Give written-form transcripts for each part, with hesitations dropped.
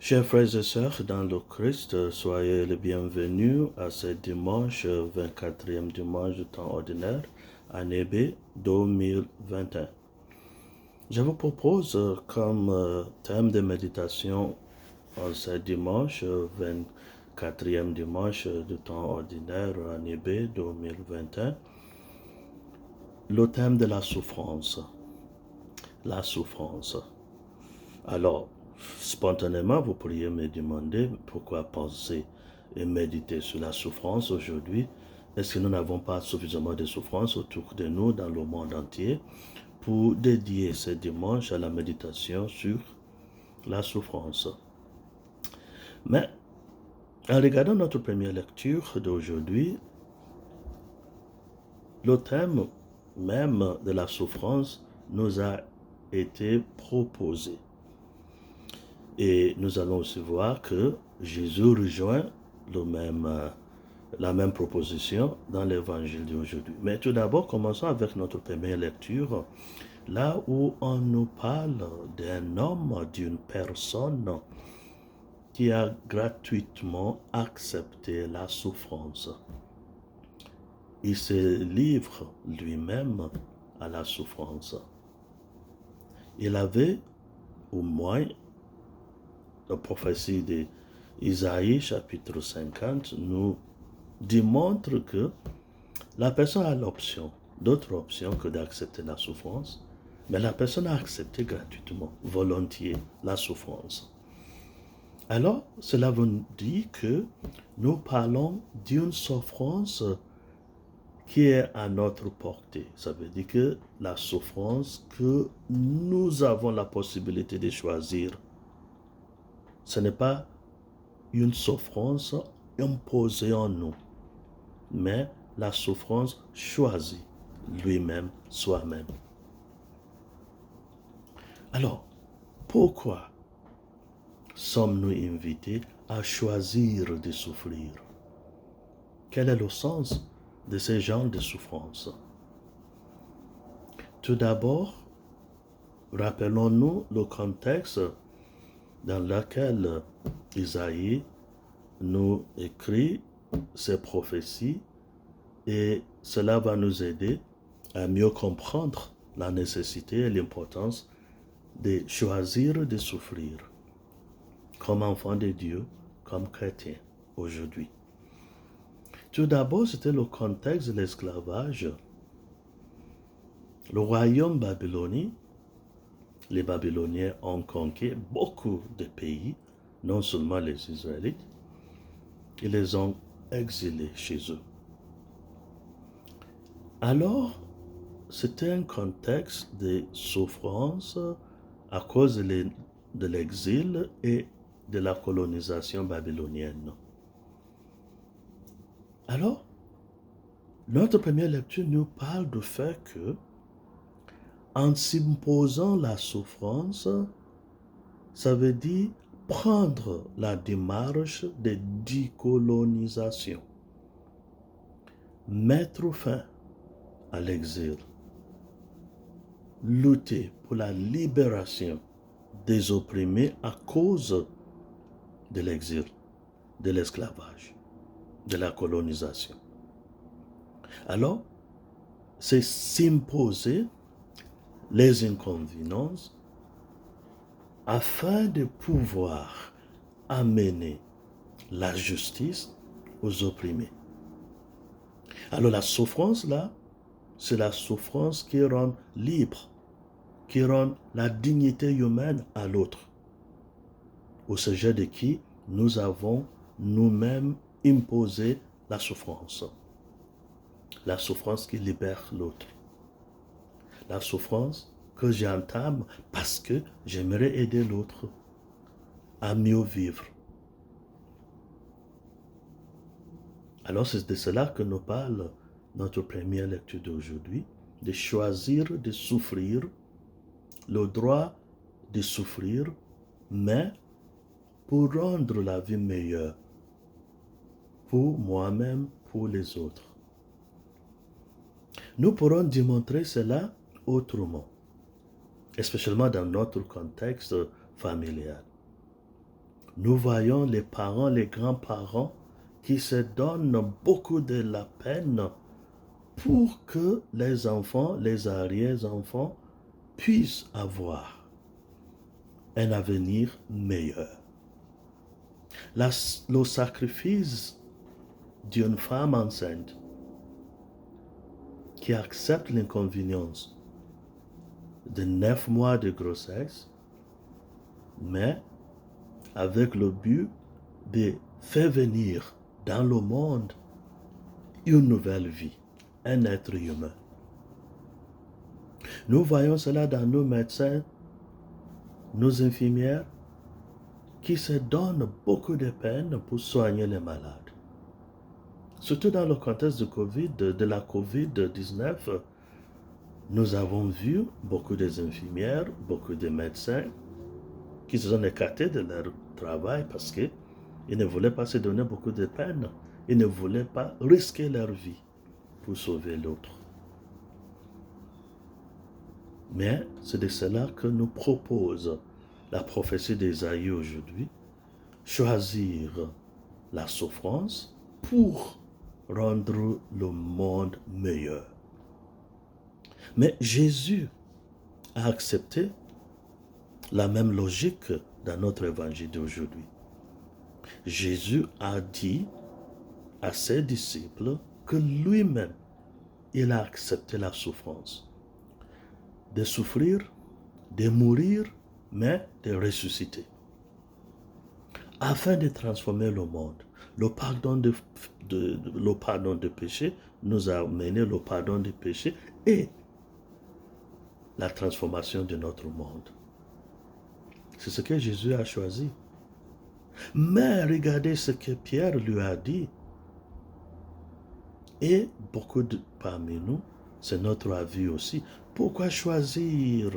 Chers frères et sœurs dans le Christ, soyez les bienvenus à ce dimanche, 24e dimanche du temps ordinaire, année B 2021. Je vous propose comme thème de méditation en ce dimanche, 24e dimanche du temps ordinaire, année B 2021, le thème de la souffrance. La souffrance. Alors, spontanément, vous pourriez me demander pourquoi penser et méditer sur la souffrance aujourd'hui. Est-ce que nous n'avons pas suffisamment de souffrance autour de nous dans le monde entier pour dédier ce dimanche à la méditation sur la souffrance? Mais en regardant notre première lecture d'aujourd'hui, le thème même de la souffrance nous a été proposé. Et nous allons aussi voir que Jésus rejoint la même proposition dans l'évangile d'aujourd'hui. Mais tout d'abord, commençons avec notre première lecture, là où on nous parle d'un homme, d'une personne qui a gratuitement accepté la souffrance. Il se livre lui-même à la souffrance. Il avait au moins la prophétie d'Isaïe, chapitre 50, nous démontre que la personne a l'option, d'autres options que d'accepter la souffrance, mais la personne a accepté gratuitement, volontiers, la souffrance. Alors, cela veut dire que nous parlons d'une souffrance qui est à notre portée. Ça veut dire que la souffrance que nous avons la possibilité de choisir. Ce n'est pas une souffrance imposée en nous, mais la souffrance choisie lui-même, soi-même. Alors, pourquoi sommes-nous invités à choisir de souffrir? Quel est le sens de ces genres de souffrance? Tout d'abord, rappelons-nous le contexte dans lequel Isaïe nous écrit ces prophéties et cela va nous aider à mieux comprendre la nécessité et l'importance de choisir de souffrir comme enfant de Dieu, comme chrétien aujourd'hui. Tout d'abord, c'était le contexte de l'esclavage. Le royaume babylonien, les Babyloniens ont conquis beaucoup de pays, non seulement les Israélites, ils les ont exilés chez eux. Alors, c'était un contexte de souffrance à cause de l'exil et de la colonisation babylonienne. Alors, notre première lecture nous parle du fait que, en s'imposant la souffrance, ça veut dire prendre la démarche de décolonisation, mettre fin à l'exil, lutter pour la libération des opprimés à cause de l'exil, de l'esclavage, de la colonisation. Alors, c'est s'imposer les inconvéniences afin de pouvoir amener la justice aux opprimés. Alors la souffrance là, c'est la souffrance qui rend libre, qui rend la dignité humaine à l'autre, au sujet de qui nous avons nous-mêmes imposé la souffrance. La souffrance qui libère l'autre. La souffrance que j'entame parce que j'aimerais aider l'autre à mieux vivre. Alors c'est de cela que nous parle notre première lecture d'aujourd'hui, de choisir de souffrir, le droit de souffrir, mais pour rendre la vie meilleure, pour moi-même, pour les autres. Nous pourrons démontrer cela autrement, especially dans notre contexte familial. Nous voyons les parents, les grands-parents qui se donnent beaucoup de la peine pour que les enfants, les arrière-enfants puissent avoir un avenir meilleur. Le sacrifice d'une femme enceinte qui accepte l'inconvénience de 9 mois de grossesse, mais avec le but de faire venir dans le monde une nouvelle vie, un être humain. Nous voyons cela dans nos médecins, nos infirmières, qui se donnent beaucoup de peine pour soigner les malades. Surtout dans le contexte de la COVID-19, nous avons vu beaucoup d'infirmières, beaucoup de médecins qui se sont écartés de leur travail parce qu'ils ne voulaient pas se donner beaucoup de peine. Ils ne voulaient pas risquer leur vie pour sauver l'autre. Mais c'est de cela que nous propose la prophétie d'Ésaïe aujourd'hui, choisir la souffrance pour rendre le monde meilleur. Mais Jésus a accepté la même logique dans notre évangile d'aujourd'hui. Jésus a dit à ses disciples que lui-même, il a accepté la souffrance. De souffrir, de mourir, mais de ressusciter. Afin de transformer le monde. Le pardon de péché nous a mené le pardon des péchés et la transformation de notre monde. C'est ce que Jésus a choisi. Mais regardez ce que Pierre lui a dit. Et beaucoup parmi nous, c'est notre avis aussi. Pourquoi choisir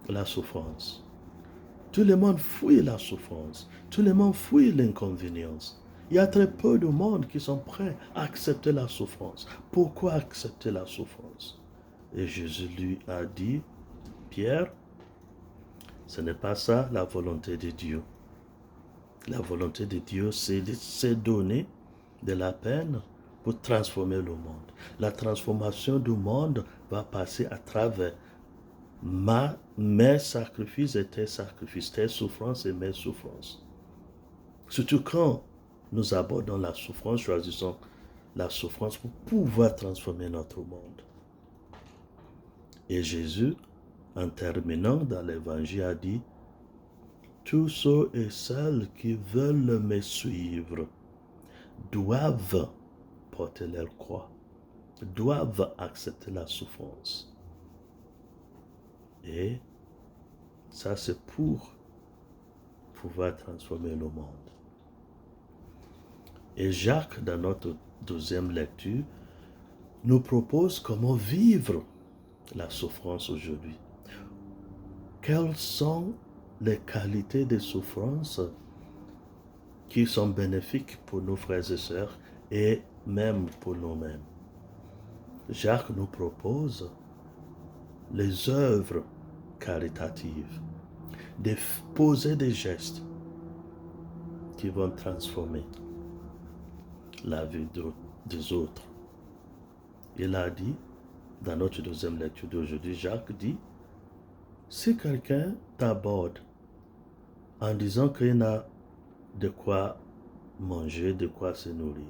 la souffrance? Tout le monde fuit la souffrance. Tout le monde fuit l'inconvénience. Il y a très peu de monde qui sont prêts à accepter la souffrance. Pourquoi accepter la souffrance? Et Jésus lui a dit, Pierre, ce n'est pas ça la volonté de Dieu. La volonté de Dieu, c'est de se donner de la peine pour transformer le monde. La transformation du monde va passer à travers mes sacrifices et tes sacrifices, tes souffrances et mes souffrances. Surtout quand nous abordons la souffrance, choisissons la souffrance pour pouvoir transformer notre monde. Et Jésus, en terminant dans l'évangile, a dit, tous ceux et celles qui veulent me suivre doivent porter leur croix, doivent accepter la souffrance. Et ça, c'est pour pouvoir transformer le monde. Et Jacques, dans notre deuxième lecture, nous propose comment vivre la souffrance aujourd'hui. Quelles sont les qualités de souffrance qui sont bénéfiques pour nos frères et sœurs et même pour nous-mêmes? Jacques nous propose les œuvres caritatives, de poser des gestes qui vont transformer la vie des autres. Il a dit, dans notre deuxième lecture d'aujourd'hui, Jacques dit, si quelqu'un t'aborde en disant qu'il n'a de quoi manger, de quoi se nourrir,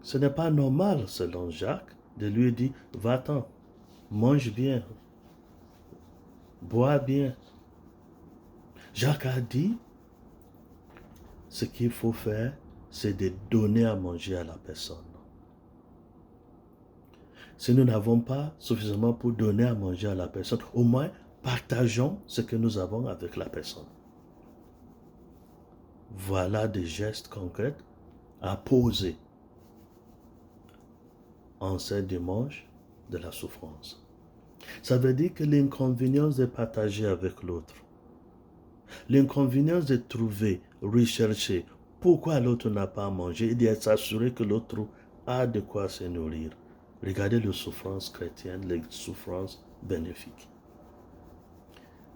ce n'est pas normal, selon Jacques, de lui dire, va-t'en, mange bien, bois bien. Jacques a dit, ce qu'il faut faire, c'est de donner à manger à la personne. Si nous n'avons pas suffisamment pour donner à manger à la personne, au moins partageons ce que nous avons avec la personne. Voilà des gestes concrets à poser en ce dimanche de la souffrance. Ça veut dire que l'inconvénience de partager avec l'autre, l'inconvénience de trouver, rechercher pourquoi l'autre n'a pas à manger et de s'assurer que l'autre a de quoi se nourrir. Regardez les souffrances chrétiennes, les souffrances bénéfiques.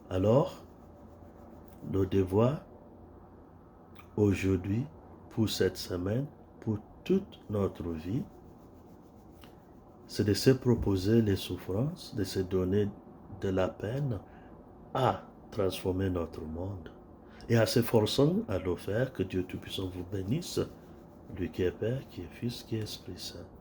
Alors, Le devoir aujourd'hui, pour cette semaine, pour toute notre vie, c'est de se proposer les souffrances, de se donner de la peine à transformer notre monde. Et en s'efforçant à le faire, que Dieu Tout-Puissant vous bénisse, lui qui est Père, qui est Fils, qui est Esprit Saint.